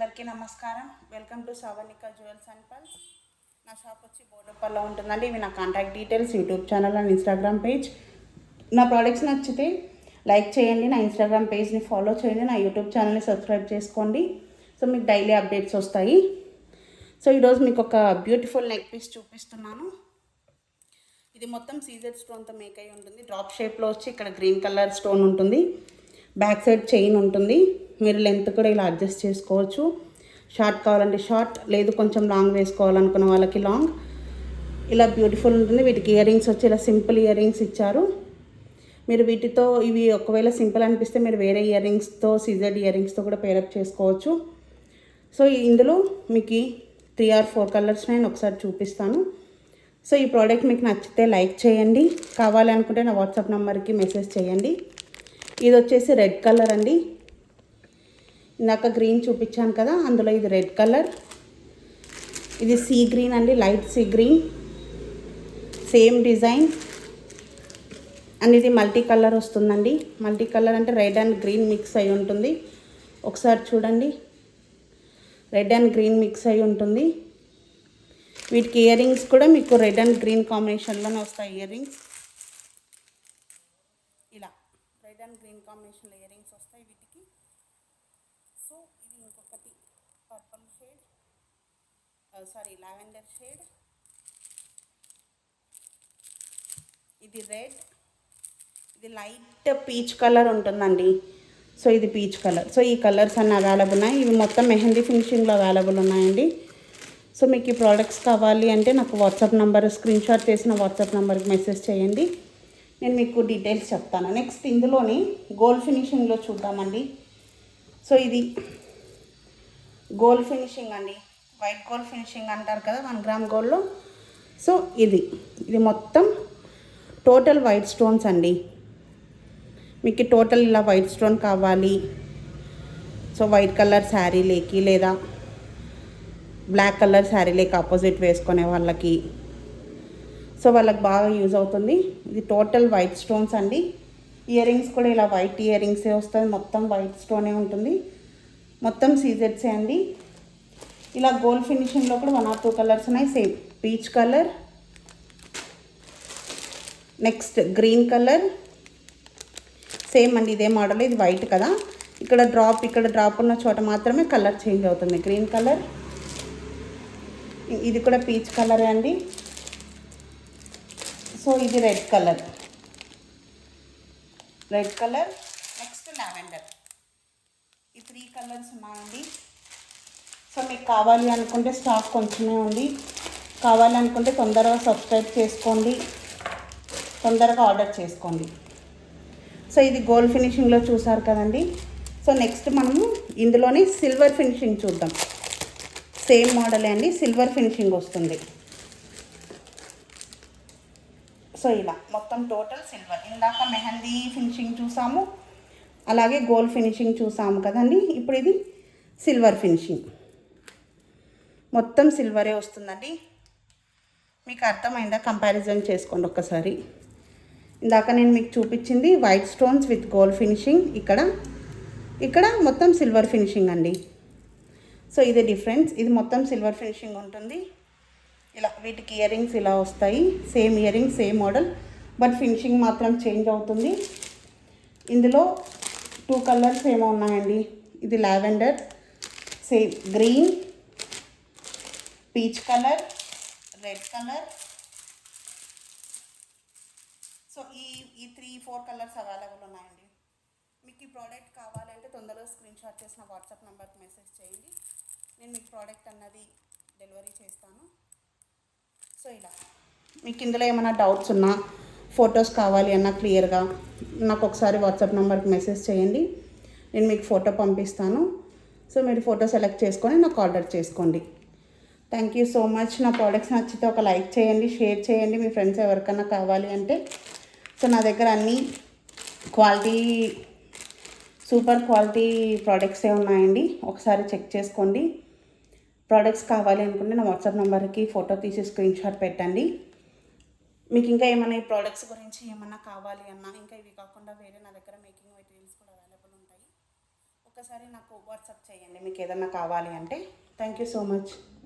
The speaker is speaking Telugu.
అందరికీ నమస్కారం. Welcome to Savarnika jewels and pearls. నా షాప్ వచ్చి బోర్డపల్లిలో ఉంటుందండి. ఇవి నా contact details, YouTube channel and Instagram page. నా ప్రోడక్ట్స్ నచ్చితే లైక్ చేయండి, నా ఇన్స్టాగ్రామ్ పేజ్ని ఫాలో చేయండి, నా యూట్యూబ్ ఛానల్ని సబ్స్క్రైబ్ చేసుకోండి. సో మీకు డైలీ అప్డేట్స్ వస్తాయి. సో ఈరోజు మీకు ఒక బ్యూటిఫుల్ నెక్ పీస్ చూపిస్తున్నాను. ఇది మొత్తం సీజెడ్ స్టోన్తో మేక్ అయి ఉంటుంది. డ్రాప్ షేప్లో వచ్చి ఇక్కడ గ్రీన్ కలర్ స్టోన్ ఉంటుంది. బ్యాక్ సైడ్ చైన్ ఉంటుంది. మీరు లెంత్ కూడా ఇలా అడ్జస్ట్ చేసుకోవచ్చు. షార్ట్ కావాలంటే షార్ట్, లేదు కొంచెం లాంగ్ వేసుకోవాలనుకున్న వాళ్ళకి లాంగ్. ఇలా బ్యూటిఫుల్ ఉంటుంది. వీటికి ఇయర్ రింగ్స్ వచ్చి ఇలా సింపుల్ ఇయర్ రింగ్స్ ఇచ్చారు. మీరు వీటితో ఇవి ఒకవేళ సింపుల్ అనిపిస్తే మీరు వేరే ఇయర్ రింగ్స్తో, సీజెడ్ ఇయర్ రింగ్స్తో కూడా పేరప్ చేసుకోవచ్చు. సో ఇందులో మీకు 3 or 4 కలర్స్ నేను ఒకసారి చూపిస్తాను. సో ఈ ప్రోడక్ట్ మీకు నచ్చితే లైక్ చేయండి. కావాలనుకుంటే నా వాట్సాప్ నెంబర్కి మెసేజ్ చేయండి. ఇది వచ్చేసి రెడ్ కలర్ అండి. ఇందాక గ్రీన్ చూపించాను కదా, అందులో ఇది రెడ్ కలర్. ఇది సీ గ్రీన్ అండి, light sea green, same design. And ఇది మల్టీ కలర్ వస్తుందండి. మల్టీ కలర్ అంటే రెడ్ అండ్ గ్రీన్ మిక్స్ అయి ఉంటుంది. ఒకసారి చూడండి, రెడ్ అండ్ గ్రీన్ మిక్స్ అయి ఉంటుంది. వీటికి ఇయర్ రింగ్స్ కూడా మీకు రెడ్ అండ్ గ్రీన్ కాంబినేషన్లోనే వస్తాయి. ఇయర్ రింగ్స్ ఇలా రెడ్ అండ్ గ్రీన్ కాంబినేషన్లో ఇయర్ రింగ్స్ వస్తాయి వీటికి. సో ఇది ఇంకొకటి పర్పుల్ షేడ్, లావెండర్ షేడ్. ఇది రెడ్, ఇది లైట్ పీచ్ కలర్ ఉంటుందండి. సో ఇది పీచ్ కలర్. సో ఈ కలర్స్ అన్నీ అవైలబుల్ ఉన్నాయి. ఇవి మొత్తం మెహందీ ఫినిషింగ్లో అవైలబుల్ ఉన్నాయండి. సో మీకు ఈ ప్రోడక్ట్స్ కావాలి అంటే నాకు వాట్సాప్ నెంబర్, స్క్రీన్ షాట్ చేసిన వాట్సాప్ నెంబర్కి మెసేజ్ చేయండి. నేను మీకు డీటెయిల్స్ చెప్తాను. నెక్స్ట్ ఇందులోని గోల్డ్ ఫినిషింగ్లో చూద్దామండి. సో ఇది గోల్డ్ ఫినిషింగ్ అండి. వైట్ గోల్డ్ ఫినిషింగ్ అంటారు కదా 1 గ్రామ్ గోల్డ్లో. సో ఇది మొత్తం టోటల్ వైట్ స్టోన్స్ అండి. మీకు టోటల్ ఇలా వైట్ స్టోన్ కావాలి, సో వైట్ కలర్ శారీలేకి లేదా బ్లాక్ కలర్ శారీలేకి ఆపోజిట్ వేసుకునే వాళ్ళకి, సో వాళ్ళకి బాగా యూజ్ అవుతుంది. ఇది టోటల్ వైట్ స్టోన్స్ అండి. ఇయర్ రింగ్స్ కూడా ఇలా వైట్ ఇయర్ రింగ్సే వస్తుంది. మొత్తం వైట్ స్టోనే ఉంటుంది. మొత్తం సీజెడ్సే అండి. ఇలా గోల్డ్ ఫినిషింగ్లో కూడా 1 or 2 కలర్స్ ఉన్నాయి. Same peach colour, next green colour, same అండి ఇదే మోడల్. ఇది వైట్ కదా, ఇక్కడ డ్రాప్ ఉన్న చోట మాత్రమే కలర్ చేంజ్ అవుతుంది. గ్రీన్ కలర్, ఇది కూడా పీచ్ కలరే అండి. సో ఇది రెడ్ కలర్, నెక్స్ట్ లావెండర్. ఈ 3 కలర్స్ ఉన్నాయండి. సో మీకు కావాలి అనుకుంటే స్టాక్ కొంచెమే ఉంది. కావాలనుకుంటే తొందరగా సబ్స్క్రైబ్ చేసుకోండి, తొందరగా ఆర్డర్ చేసుకోండి. సో ఇది గోల్డ్ ఫినిషింగ్లో చూసారు కదండి. సో నెక్స్ట్ మనము ఇందులోనే సిల్వర్ ఫినిషింగ్ చూద్దాం. సేమ్ మోడలే అండి, సిల్వర్ ఫినిషింగ్ వస్తుంది. సో ఇలా మొత్తం టోటల్ సిల్వర్. ఇందాక మెహందీ ఫినిషింగ్ చూసాము, అలాగే గోల్డ్ ఫినిషింగ్ చూసాము కదండి. ఇప్పుడు ఇది సిల్వర్ ఫినిషింగ్, మొత్తం సిల్వరే వస్తుందండి. మీకు అర్థమైందా? కంపారిజన్ చేసుకోండి ఒక్కసారి. ఇందాక నేను మీకు చూపించింది white stones with gold finishing, ఇక్కడ మొత్తం సిల్వర్ ఫినిషింగ్ అండి. సో ఇదే డిఫరెన్స్. ఇది మొత్తం సిల్వర్ ఫినిషింగ్ ఉంటుంది. ఇలా వీటికి ఇయర్ రింగ్స్ ఇలా వస్తాయి. Same ear rings, same model, but finishing మాత్రం చేంజ్ అవుతుంది. ఇందులో 2 కలర్స్ ఏమో ఉన్నాయండి. ఇది lavender, same green, peach colour, red colour. So ఈ 3-4 కలర్స్ అవైలబుల్ ఉన్నాయండి. మీకు ఈ ప్రోడక్ట్ కావాలంటే తొందరగా స్క్రీన్ షాట్ చేసిన వాట్సాప్ నెంబర్కి మెసేజ్ చేయండి. నేను మీకు ప్రోడక్ట్ అన్నది డెలివరీ చేస్తాను. సో ఇలా మీకు ఇందులో ఏమైనా డౌట్స్ ఉన్నా, ఫొటోస్ కావాలి అన్నా క్లియర్గా నాకు ఒకసారి వాట్సాప్ నెంబర్కి మెసేజ్ చేయండి. నేను మీకు ఫోటో పంపిస్తాను. సో మీరు ఫోటో సెలెక్ట్ చేసుకొని నాకు ఆర్డర్ చేసుకోండి. Thank you so much. నా ప్రోడక్ట్స్ నచ్చితే ఒక లైక్ చేయండి, షేర్ చేయండి మీ ఫ్రెండ్స్ ఎవరికైనా కావాలి అంటే. సో నా దగ్గర అన్నీ సూపర్ క్వాలిటీ ప్రోడక్ట్సే ఉన్నాయండి. ఒకసారి చెక్ చేసుకోండి. ప్రోడక్ట్స్ కావాలి అనుకుంటే నా వాట్సాప్ నెంబర్కి ఫోటో తీసి స్క్రీన్ షాట్ పెట్టండి. మీకు ఇంకా ఏమైనా ఈ ప్రోడక్ట్స్ గురించి ఏమన్నా కావాలి అన్నా, ఇంకా ఇవి కాకుండా వేరే నా దగ్గర మేకింగ్ మెటీరియల్స్ కూడా అవైలబుల్ ఉంటాయి. ఒక్కసారి నాకు వాట్సాప్ చేయండి మీకు ఏదన్నా కావాలి అంటే. Thank you so much.